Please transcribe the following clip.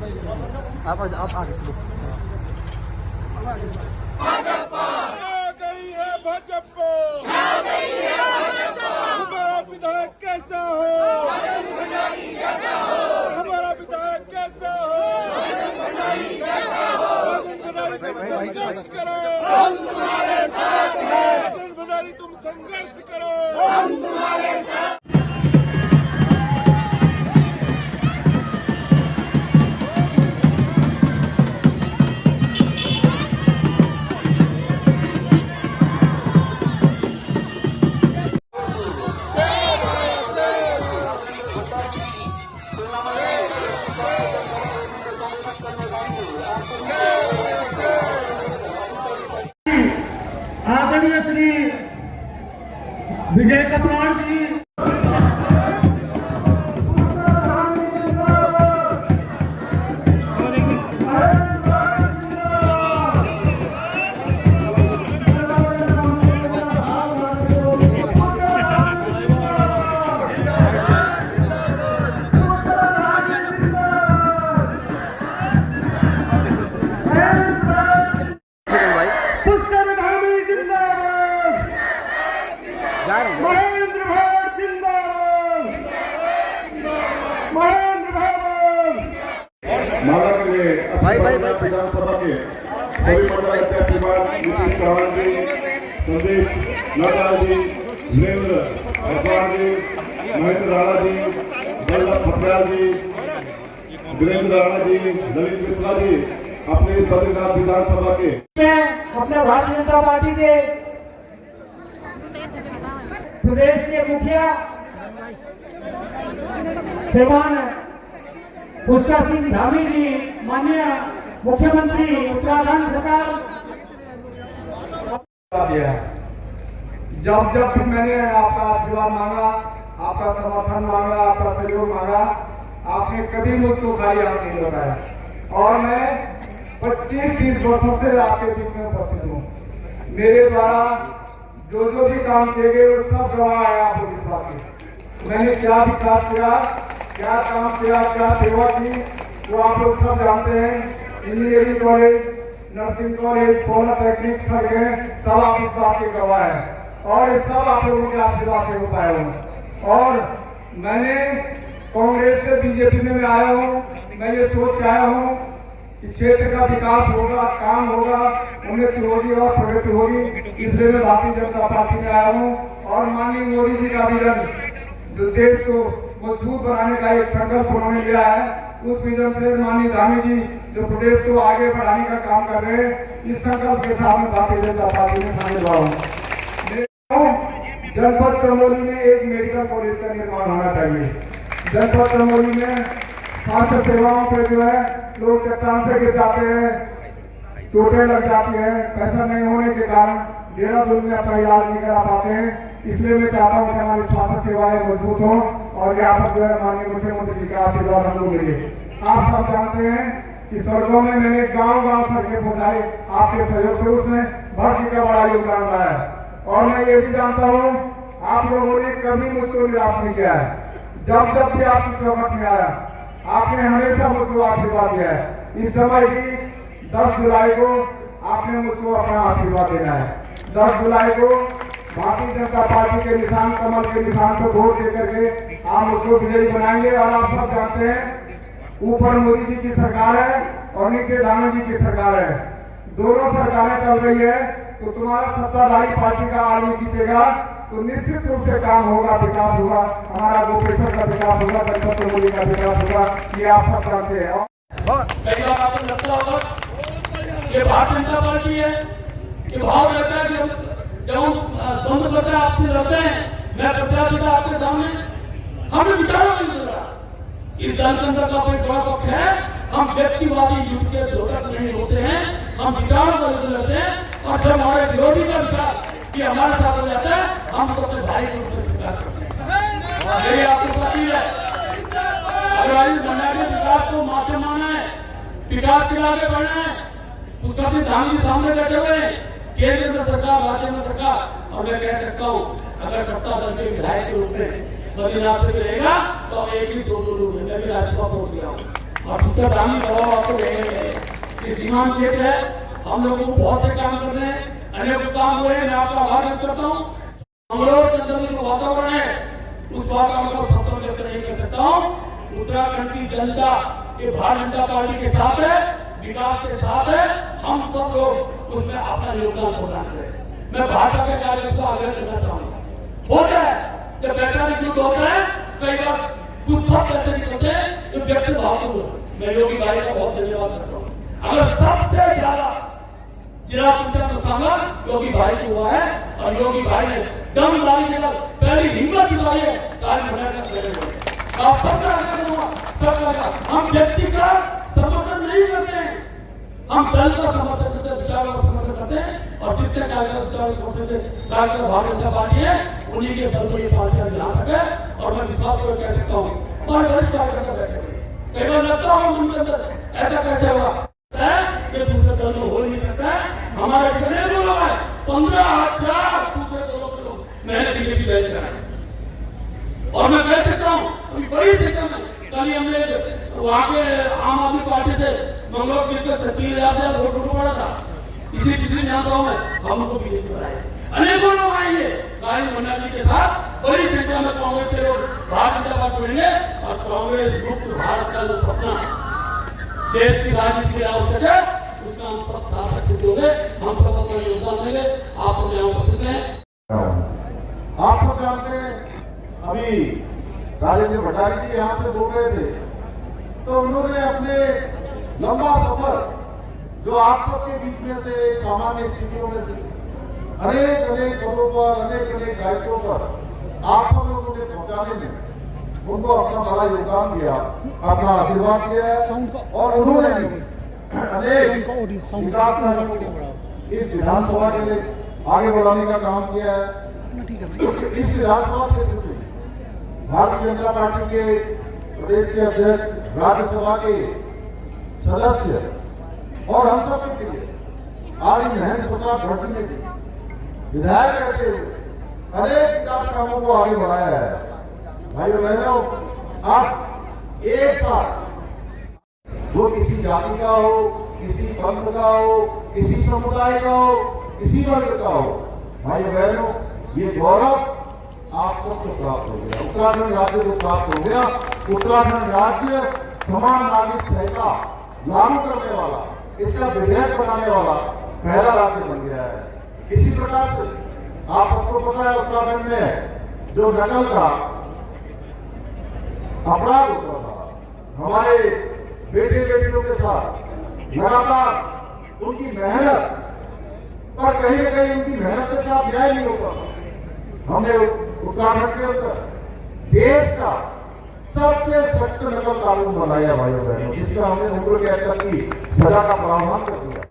आप आगे चलो। हमारा विधायक कैसा हो, हमारा विधायक कैसा हो, संघर्ष करो, हम तुम्हारे साथ हैं, तुम संघर्ष करो, हम तुम्हारे साथ। आदरणीय श्री विजय कपवाड़ जी, महेंद्र भाट जिंदाबाद, महेंद्र भाट। माला के लिए विधानसभा के सभी मंडल अध्यक्ष नीतीश चौहान जी, संदीप नटराज जी, वीरेंद्र रखवाड़ जी, महेंद्र राणा जी, वल्लभ पटियाल जी, वीरेंद्र राणा जी, ललित मिश्रा जी अपने इस बद्रीनाथ विधानसभा के अपने भारतीय जनता पार्टी के प्रदेश के मुखिया श्रीमान पुष्कर सिंह धामी जी, माननीय मुख्यमंत्री उत्तराखंड सरकार। जब जब भी मैंने आपका आशीर्वाद मांगा, आपका समर्थन मांगा, आपका सहयोग मांगा, आपने कभी मुझको खाली हाथ नहीं लौटाया और मैं 25-30 वर्षों से आपके बीच में उपस्थित हूँ। मेरे द्वारा जो भी काम किए गए वो सब गवाह है आप लोग इस बात की। मैंने क्या विकास किया, क्या काम किया, क्या सेवा की, वो आप लोग सब जानते हैं। Engineering college, nursing college, polytechnic सड़कें, सब आप इस बात के गवाह हैं और ये सब आप लोगों के आशीर्वाद से हो पाया हूँ। और मैंने कांग्रेस से बीजेपी में आया हूँ, मैं ये सोच के आया हूँ कि क्षेत्र का विकास होगा, काम होगा, उन्नति होगी और प्रगति होगी, इसलिए मैं भारतीय जनता पार्टी में आया हूँ। और माननीय मोदी जी का विजन, जो देश को मजबूत बनाने का एक संकल्प उन्होंने लिया है, उस विजन से माननीय धामी जी जो प्रदेश को आगे बढ़ाने का काम कर रहे हैं, इस संकल्प के साथ में भारतीय जनता पार्टी में शामिल हुआ हूँ। जनपद चमोली में एक मेडिकल कॉलेज का निर्माण होना चाहिए। जनपद चमोली में स्वास्थ्य सेवाओं पे जो है लोग चट्टान से गिर जाते हैं, चोटें लग जाती है, पैसा नहीं होने के कारण देहरादून में अपना इलाज नहीं करा पाते हैं। इसलिए मैं चाहता हूँ कि हमारी स्वास्थ्य सेवाएं मजबूत हों और यहाँ पर जो है माननीय मुख्यमंत्री जी का आशीर्वाद हमको मिले। आप सब जानते हैं कि सड़कों में मैंने गांव-गांव सड़कें पहुंचाई आपके सहयोग से, उसमें भर जी का बड़ा योगदान रहा है। और मैं ये भी जानता हूँ आप लोगों ने कभी मुझको निराश नहीं किया है। जब जब भी आपकी चौखट में आया, आपने हमेशा मुझको आशीर्वाद दिया है। इस समय भी 10 जुलाई को आपने मुझको अपना आशीर्वाद देना है। 10 जुलाई को भारतीय जनता पार्टी के निशान, कमल के निशान पर वोट दे करके आप मुझको विजयी बनाएंगे। और आप सब जानते हैं ऊपर मोदी जी की सरकार है और नीचे धामी जी की सरकार है, दोनों सरकारें चल रही है। तो तुम्हारा सत्ताधारी पार्टी का आदमी जीतेगा तो निश्चित रूप से काम होगा, विकास होगा, हमारा गोपेश्वर का विकास होगा, जनपद चमोली का विकास होगा, ये आप सब जानते हैं। कई बार आपको लगता होगा ये भारतीय जनता पार्टी है, ये भाव रहता है कि जब हम द्वंद्व करते हैं, आपसे लड़ते हैं, मैं प्रत्याशी था आपके सामने, हमें विचारों नहीं मिल रहा। इस दल के अंदर का एक बड़ा पक्ष है, हम व्यक्तिवादी युद्ध के द्योतक नहीं होते हैं, हम विचारों पर युद्ध लड़ते हैं। और जब हमारे विरोधी का विचार कि हमारे साथ हो जाता है, हम तो अपने भाई को स्वीकार करते हैं। मेरी आपको पता है, अगर इस बुनियादी विकास को माध्यम माना है, विकास के आगे बढ़ना है, उसका भी धामी जी सामने बैठे हुए हैं, केंद्र में सरकार, राज्य में सरकार। और मैं कह सकता हूँ अगर सत्ता दल के विधायक के रूप में बद्रीनाथ से रहेगा तो अब एक ही 2 लोग हैं। मैं भी राजसभा पहुंच गया हूँ, और दूसरा दामी दबाव आपको रहेंगे। ये सीमांत क्षेत्र है, हम लोगों को बहुत से काम कर रहे हैं, अनेक काम हुए हैं। मैं आपका आभार व्यक्त करता हूँ। मंगलौर के अंदर जो वातावरण है उस वातावरण को शब्दों व्यक्त नहीं कर सकता हूँ। उत्तराखंड की जनता ये भारतीय जनता पार्टी के साथ है, विकास के साथ है। हम सब लोग उसमें अपना योगदान प्रदान करें। मैं भाजपा के कार्य को आग्रह करना चाहूंगा। हो जाए जब वैचारिक युद्ध होता है, कई बार कुछ सब ऐसे निकलते हैं जो व्यक्ति भाव को मैं योगी भाई का बहुत धन्यवाद करता हूँ। अगर सबसे ज्यादा जिला पंचायत नुकसान योगी भाई को हुआ है और योगी भाई ने दम लाने के बाद पहली हिम्मत दिलाई है कार्य बनाकर खड़े हुए। आप सबका हम व्यक्ति का समर्थन नहीं करते हैं, हम दल का समर्थन करते हैं, विचार का समर्थन करते हैं। और जितने कार्यकर्ता विचार समर्थन करते कार्यकर्ता भारतीय जनता पार्टी है, उन्हीं के दल को ये पार्टियां ध्यान रखे। और मैं विश्वास कर कह सकता हूँ और वरिष्ठ कार्यकर्ता बैठे हुए कई बार लगता हूँ उनके अंदर ऐसा कैसे होगा ये दूसरे दल में हो नहीं सकता है। हमारे कितने लोग हैं, 15,000 दूसरे दलों के लोग मैंने बीजेपी ज्वाइन कराया। और मैं कह सकता हूँ अभी बड़ी संख्या में कल हमने वहाँ के आम आदमी पार्टी से मंगलौर सीट का 36,000 वोट पड़ा था। इसी पिछली विधानसभा में हम उनको बीजेपी बनाए। अनेकों लोग आएंगे राजीव मुन्ना जी के साथ। बड़ी संख्या में कांग्रेस के लोग भारतीय जनता पार्टी जुड़ेंगे और कांग्रेस मुक्त भारत का जो सपना देश की राजनीति की आवश्यक है उसमें हम सब साथ अच्छे होंगे, हम सब अपना योगदान देंगे। आप सब यहाँ उपस्थित हैं। आप सब जानते हैं अभी राजेंद्र भट्टारी जी यहाँ से बोल रहे थे तो उन्होंने अपने लंबा सफर जो आप सबके बीच में से सामान्य स्थितियों में से अनेक अनेक पदों पर अनेक दायित्वों पर आप सब लोगों ने पहुंचाने में उनको अपना बड़ा योगदान दिया, अपना आशीर्वाद दिया है। और उन्होंने भी अनेक विकास कार्यों को इस विधानसभा के लिए आगे बढ़ाने का काम किया है। इस विधानसभा क्षेत्र से भारतीय जनता पार्टी के प्रदेश के अध्यक्ष, राज्यसभा के सदस्य और हम सब के लिए आर्य महेंद्र प्रसाद भट्टी ने भी विधायक रहते हुए अनेक विकास कामों को आगे बढ़ाया है। भाइयों बहनों, आप एक साथ वो किसी जाति का हो, किसी पंथ का हो, किसी समुदाय का हो, किसी वर्ग का हो, भाइयों बहनों, ये गौरव आप सबको प्राप्त हो गया, उत्तराखंड राज्य को प्राप्त हो गया। उत्तराखंड राज्य समान नागरिक संहिता लागू करने वाला, इसका विधेयक बनाने वाला पहला राज्य बन गया है। इसी प्रकार से आप सबको पता है उत्तराखंड में जो नकल का अपराध होता था, हमारे बेटे बेटियों के साथ लगातार उनकी मेहनत पर कहीं न कहीं उनकी मेहनत के साथ न्याय नहीं होता था। हमने उत्तराखंड के अंदर देश का सबसे सख्त नकल कानून बनाया भाइयों बहनों, जिसमें हमने उम्र कैद तक की सजा का प्रावधान कर दिया।